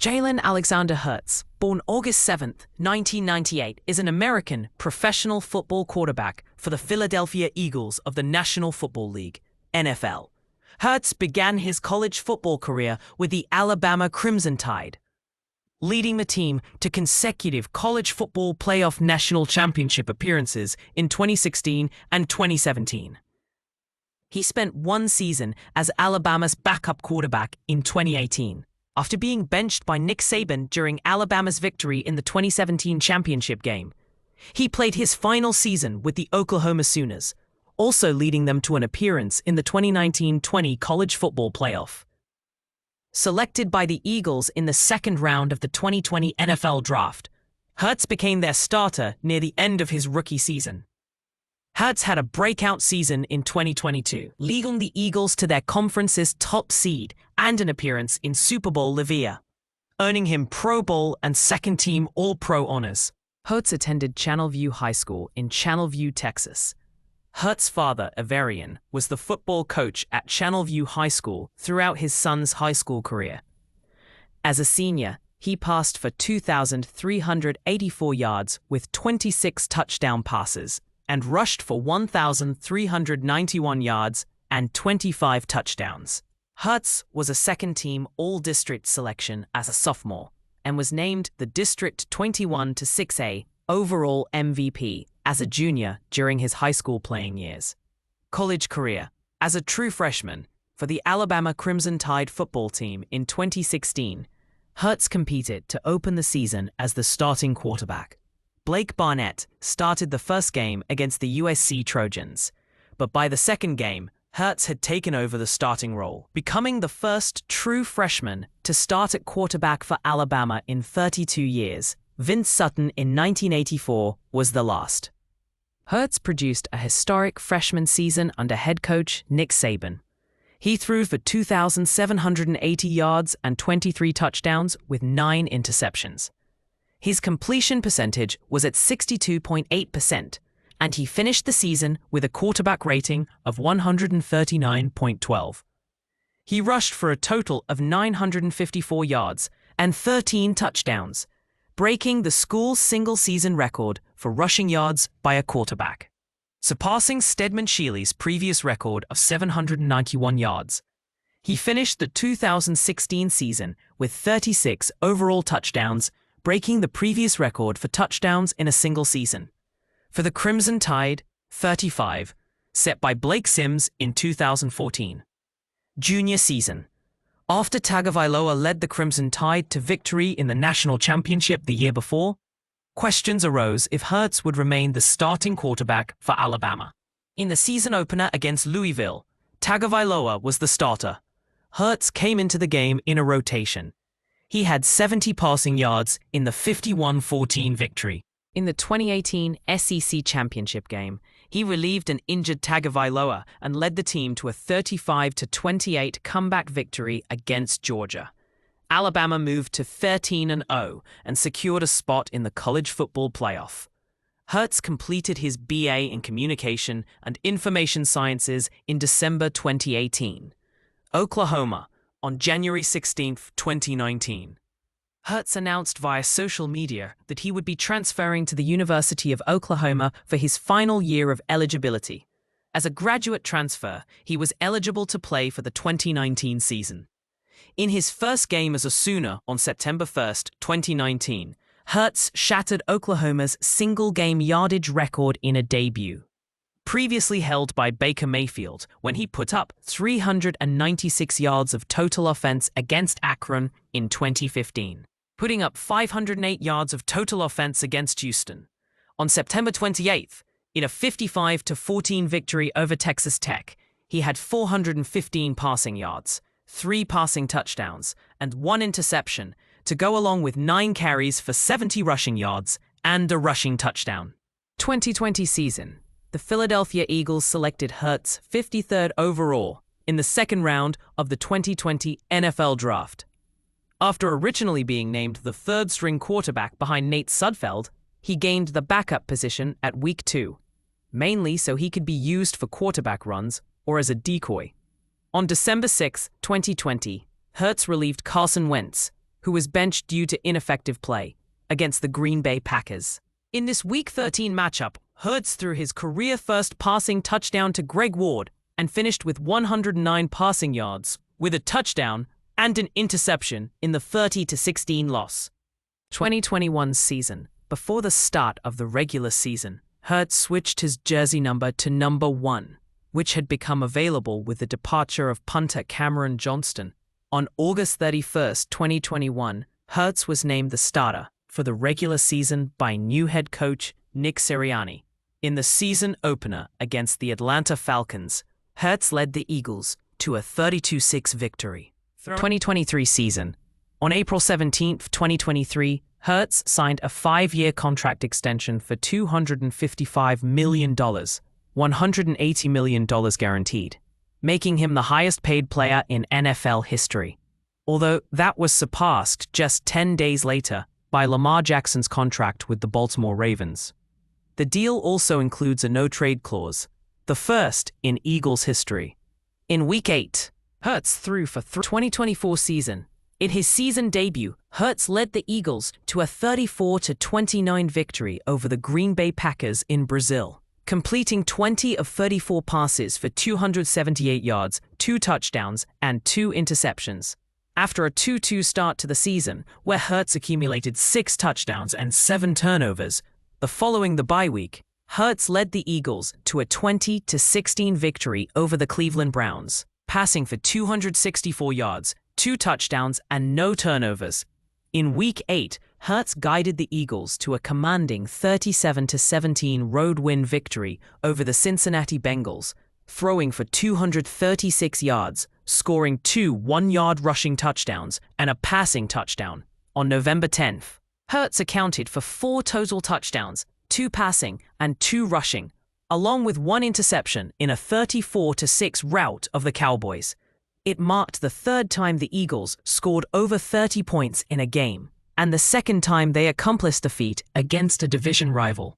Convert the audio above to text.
Jalen Alexander Hurts, born August 7, 1998, is an American professional football quarterback for the Philadelphia Eagles of the National Football League, NFL. Hurts began his college football career with the Alabama Crimson Tide, leading the team to consecutive college football playoff national championship appearances in 2016 and 2017. He spent one season as Alabama's backup quarterback in 2018. After being benched by Nick Saban during Alabama's victory in the 2017 championship game. He played his final season with the Oklahoma Sooners, also leading them to an appearance in the 2019-20 college football playoff. Selected by the Eagles in the second round of the 2020 NFL Draft, Hurts became their starter near the end of his rookie season. Hurts had a breakout season in 2022, leading the Eagles to their conference's top seed and an appearance in Super Bowl LVII, earning him Pro Bowl and second-team All-Pro honors. Hurts attended Channelview High School in Channelview, Texas. Hurts' father, Averian, was the football coach at Channelview High School throughout his son's high school career. As a senior, he passed for 2,384 yards with 26 touchdown passes, and rushed for 1,391 yards and 25 touchdowns. Hurts was a second-team All-District selection as a sophomore and was named the District 21-6A overall MVP as a junior during his high school playing years. College career. As a true freshman for the Alabama Crimson Tide football team in 2016, Hurts competed to open the season as the starting quarterback. Blake Barnett started the first game against the USC Trojans, but by the second game, Hurts had taken over the starting role, becoming the first true freshman to start at quarterback for Alabama in 32 years. Vince Sutton in 1984 was the last. Hurts produced a historic freshman season under head coach Nick Saban. He threw for 2,780 yards and 23 touchdowns with 9 interceptions. His completion percentage was at 62.8%, and he finished the season with a quarterback rating of 139.12. He rushed for a total of 954 yards and 13 touchdowns, breaking the school's single-season record for rushing yards by a quarterback, surpassing Stedman Shealy's previous record of 791 yards. He finished the 2016 season with 36 overall touchdowns, breaking the previous record for touchdowns in a single season. For the Crimson Tide, 35, set by Blake Sims in 2014. Junior season. After Tagovailoa led the Crimson Tide to victory in the national championship the year before, questions arose if Hurts would remain the starting quarterback for Alabama. In the season opener against Louisville, Tagovailoa was the starter. Hurts came into the game in a rotation. He had 70 passing yards in the 51-14 victory. In the 2018 SEC Championship game, he relieved an injured Tagovailoa and led the team to a 35-28 comeback victory against Georgia. Alabama moved to 13-0 and secured a spot in the college football playoff. Hurts completed his BA in Communication and Information Sciences in December 2018. Oklahoma, on January 16, 2019. Hurts announced via social media that he would be transferring to the University of Oklahoma for his final year of eligibility. As a graduate transfer, he was eligible to play for the 2019 season. In his first game as a Sooner on September 1, 2019, Hurts shattered Oklahoma's single-game yardage record in a debut, previously held by Baker Mayfield when he put up 396 yards of total offense against Akron in 2015, putting up 508 yards of total offense against Houston. On September 28th, in a 55-14 victory over Texas Tech, he had 415 passing yards, 3 passing touchdowns, and 1 interception to go along with 9 carries for 70 rushing yards and a rushing touchdown. 2020 season. The Philadelphia Eagles selected Hurts 53rd overall in the second round of the 2020 NFL Draft. After originally being named the third-string quarterback behind Nate Sudfeld, he gained the backup position at Week 2, mainly so he could be used for quarterback runs or as a decoy. On December 6, 2020, Hurts relieved Carson Wentz, who was benched due to ineffective play against the Green Bay Packers. In this Week 13 matchup, Hurts threw his career-first passing touchdown to Greg Ward and finished with 109 passing yards, with a touchdown and an interception in the 30-16 loss. 2021 season. Before the start of the regular season, Hurts switched his jersey number to number 1, which had become available with the departure of punter Cameron Johnston. On August 31, 2021, Hurts was named the starter for the regular season by new head coach Nick Sirianni. In the season opener against the Atlanta Falcons, Hurts led the Eagles to a 32-6 victory. 2023 season. On April 17, 2023, Hurts signed a 5-year contract extension for $255 million, $180 million guaranteed, making him the highest-paid player in NFL history. Although that was surpassed just 10 days later by Lamar Jackson's contract with the Baltimore Ravens. The deal also includes a no-trade clause, the first in Eagles history. In Week 8, Hurts threw for 2024 season. In his season debut, Hurts led the Eagles to a 34-29 victory over the Green Bay Packers in Brazil, completing 20 of 34 passes for 278 yards, 2 touchdowns, and 2 interceptions. After a 2-2 start to the season, where Hurts accumulated 6 touchdowns and 7 turnovers, following the bye week, Hurts led the Eagles to a 20-16 victory over the Cleveland Browns, passing for 264 yards, 2 touchdowns, and no turnovers. In Week 8, Hurts guided the Eagles to a commanding 37-17 road win victory over the Cincinnati Bengals, throwing for 236 yards, scoring 2 one-yard rushing touchdowns and a passing touchdown. On November 10th, Hurts accounted for 4 total touchdowns, 2 passing and 2 rushing, along with 1 interception in a 34-6 rout of the Cowboys. It marked the 3rd time the Eagles scored over 30 points in a game, and the 2nd time they accomplished the feat against a division rival.